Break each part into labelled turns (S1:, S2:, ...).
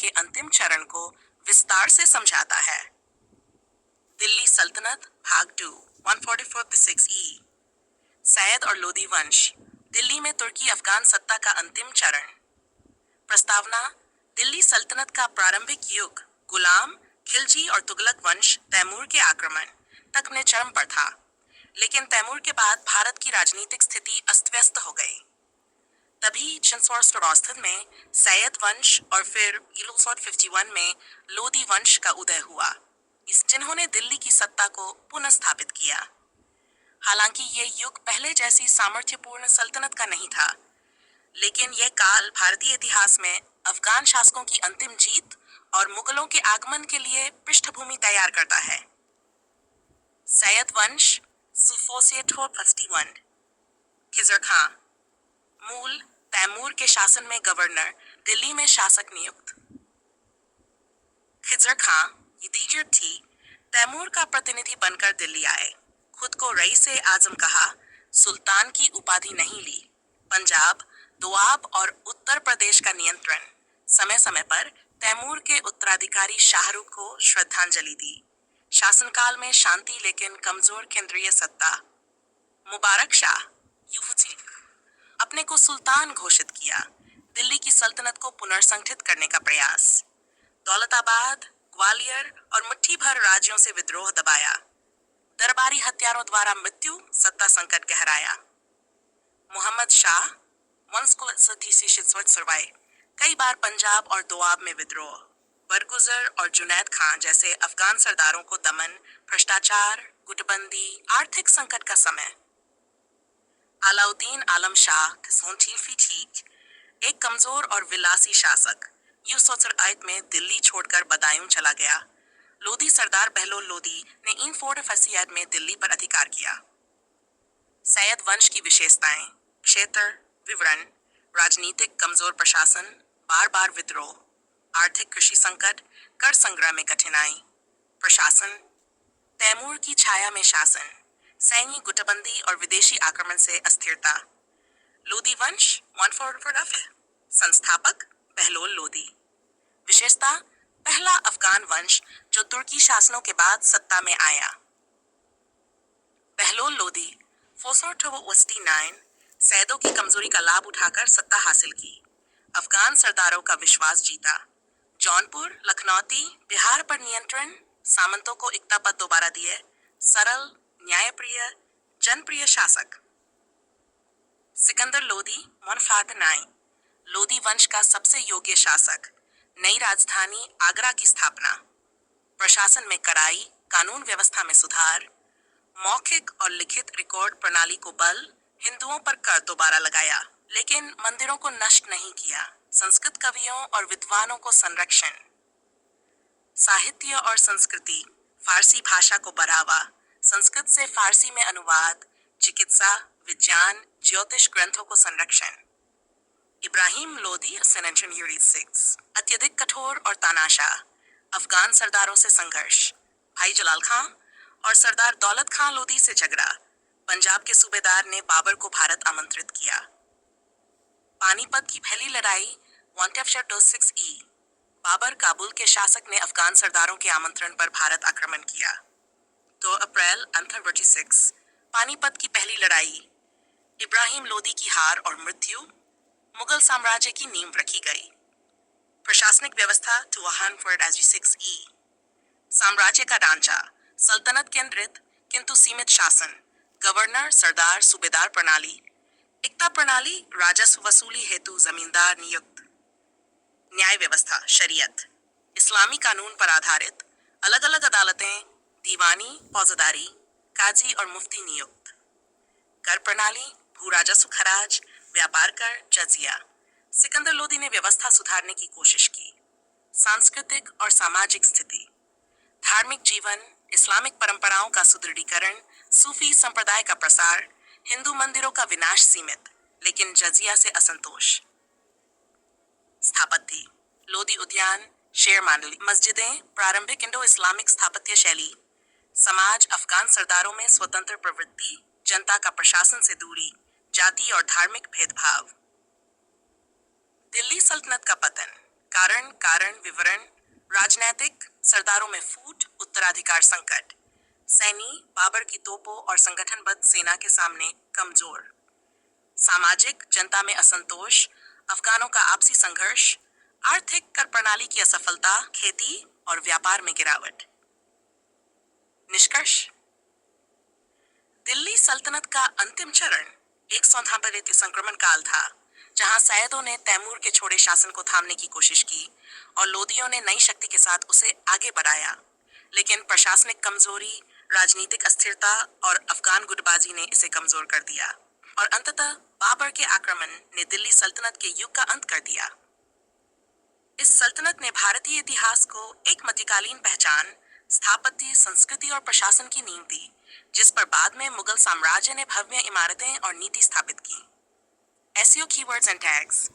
S1: के अंतिम चरण को विस्तार से समझाता है। दिल्ली सल्तनत भाग 2 144 ई। सैयद और लोदी वंश, दिल्ली में तुर्की अफगान सत्ता का अंतिम चरण। प्रस्तावना: दिल्ली सल्तनत का प्रारंभिक युग गुलाम, खिलजी और तुगलक वंश तैमूर के आक्रमण तक ने चरम पर था, लेकिन तैमूर के बाद भारत की राजनीतिक स्थिति अस्त व्यस्त हो गई। तभी 1664 में सैयद वंश और फिर 1151 में लोदी वंश का उदय हुआ, जिन्होंने दिल्ली की सत्ता को पुनः स्थापित किया। हालांकि ये युग पहले जैसी सामर्थ्यपूर्ण सल्तनत का नहीं था, लेकिन यह काल भारतीय इतिहास में अफगान शासकों की अंतिम जीत और मुगलों के आगमन के लिए पृष्ठभूमि तैयार करता है। सैयद वंश 1451। खिजर खां, मूल तैमूर के शासन में गवर्नर, दिल्ली में शासक नियुक्त। खिजर खां यदीजर थी तैमूर का प्रतिनिधि बनकर दिल्ली आए। खुद को रईसे आजम कहा, सुल्तान की उपाधि नहीं ली। पंजाब, दोआब और उत्तर प्रदेश का नियंत्रण। समय समय पर तैमूर के उत्तराधिकारी शाहरुख को श्रद्धांजलि दी। शासनकाल में शांति लेकिन कमजोर केंद्रीय सत्ता। मुबारक शाह यूफी अपने को सुल्तान घोषित किया। दिल्ली की सल्तनत को पुनर्संगठित करने का प्रयास। दौलताबाद, ग्वालियर और मुट्ठी भर राज्यों से विद्रोह दबाया। दरबारी हत्यारों द्वारा मृत्यु, सत्ता संकट गहराया। मोहम्मद शाह कई बार पंजाब और दोआब में विद्रोह। बरगुजर और जुनैद खान जैसे अफगान सरदारों को दमन, भ्रष्टाचार, गुटबंदी, आर्थिक संकट का समय। अलाउद्दीन आलम शाह एक कमजोर और विलासी शासक, में दिल्ली छोड़कर बदायूं चला गया। लोधी सरदार बहलोल लोधी ने इन फोर्ट फसीयाद में दिल्ली पर अधिकार किया। सैयद वंश की विशेषताएं: क्षेत्र विवरण, राजनीतिक कमजोर प्रशासन, बार बार विद्रोह, आर्थिक कृषि संकट, कर संग्रह में कठिनाई। प्रशासन: तैमूर की छाया में शासन, सैन्य गुटबंदी और विदेशी आक्रमण से अस्थिरता। लोधी वंश 144। संस्थापक बहलोल लोधी। विशेषता: पहला अफगान वंश जो तुर्की शासनों के बाद सत्ता में आया। बहलोल लोधी 429 सैयदों की कमजोरी का लाभ उठाकर सत्ता हासिल की। अफगान सरदारों का विश्वास जीता। जौनपुर, लखनौती, बिहार पर नियंत्रण, सामंतों को इक्ता पद दोबारा दिए। सरल, न्यायप्रिय, जनप्रिय शासक। सिकंदर लोधी 159 लोधी वंश का सबसे योग्य शासक। नई राजधानी आगरा की स्थापना। प्रशासन में कड़ाई, कानून व्यवस्था में सुधार। मौखिक और लिखित रिकॉर्ड प्रणाली को बल, हिंदुओं पर कर दोबारा लगाया, लेकिन मंदिरों को नष्ट नहीं किया। संस्कृत कवियों और विद्वानों को संरक्षण। साहित्य और संस्कृति, फारसी भाषा को बढ़ावा, संस्कृत से फारसी में अनुवाद, चिकित्सा, विज्ञान, ज्योतिष ग्रंथों को संरक्षण। इब्राहिम लोधी 6 अत्यधिक कठोर और तानाशाह, अफगान सरदारों से संघर्ष। भाई जलाल खां और सरदार दौलत खां लोधी से झगड़ा। पंजाब के सूबेदार ने बाबर को भारत आमंत्रित किया। पानीपत की पहली लड़ाई 126 ई। बाबर काबुल के शासक ने अफगान सरदारों के आमंत्रण पर भारत आक्रमण किया। 2 अप्रैल 1846 पानीपत की पहली लड़ाई। इब्राहिम लोधी की हार और मृत्यु। मुगल साम्राज्य की नींव रखी गई। प्रशासनिक व्यवस्था 206 ई। साम्राज्य का ढांचा, सल्तनत केंद्रित किंतु सीमित शासन। गवर्नर, सरदार, सूबेदार प्रणाली। इक्ता प्रणाली, राजस्व वसूली हेतु जमींदार नियुक्त। न्याय व्यवस्था, शरीयत, इस्लामी कानून पर आधारित। अलग अलग अदालतें, दीवानी, फौजदारी, काजी और मुफ्ती नियुक्त। कर प्रणाली, भू राजस्व, खराज, व्यापार कर, जजिया। सिकंदर लोधी ने व्यवस्था सुधारने की कोशिश की। सांस्कृतिक और सामाजिक स्थिति, धार्मिक जीवन, इस्लामिक परंपराओं का सुदृढ़ीकरण, सूफी संप्रदाय का प्रसार, हिंदू मंदिरों का विनाश सीमित, लेकिन जजिया से असंतोष। स्थापत्य, लोधी उद्यान, शेर मांडली, मस्जिदें, प्रारंभिक इंडो इस्लामिक स्थापत्य शैली। समाज, अफगान सरदारों में स्वतंत्र प्रवृत्ति, जनता का प्रशासन से दूरी, जाति और धार्मिक भेदभाव। दिल्ली सल्तनत का पतन, कारण कारण विवरण, राजनैतिक, सरदारों में फूट, उत्तराधिकार संकट, सैनी बाबर की तोपों और संगठनबद्ध सेना के सामने कमजोर, सामाजिक, जनता में असंतोष, अफगानों का आपसी संघर्ष, आर्थिक, कर प्रणाली की असफलता, खेती और व्यापार में गिरावट। निष्कर्ष, दिल्ली सल्तनत का अंतिम चरण एक सौंधापरित संक्रमण काल था, जहां सैयदों ने तैमूर के छोड़े शासन को थामने की कोशिश की और लोदियों ने नई शक्ति के साथ उसे आगे बढ़ाया। लेकिन प्रशासनिक कमजोरी, राजनीतिक अस्थिरता और अफगान गुटबाजी ने इसे कमजोर कर दिया और अंततः बाबर के आक्रमण ने दिल्ली सल्तनत के युग का अंत कर दिया। इस सल्तनत ने भारतीय इतिहास को एक मध्यकालीन पहचान, स्थापत्य, संस्कृति और प्रशासन की नींव दी, जिस पर बाद में मुगल साम्राज्य ने भव्य इमारतें और नीति स्थापित की। SEO keywords and tags.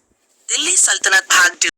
S1: Delhi सल्तनत भाग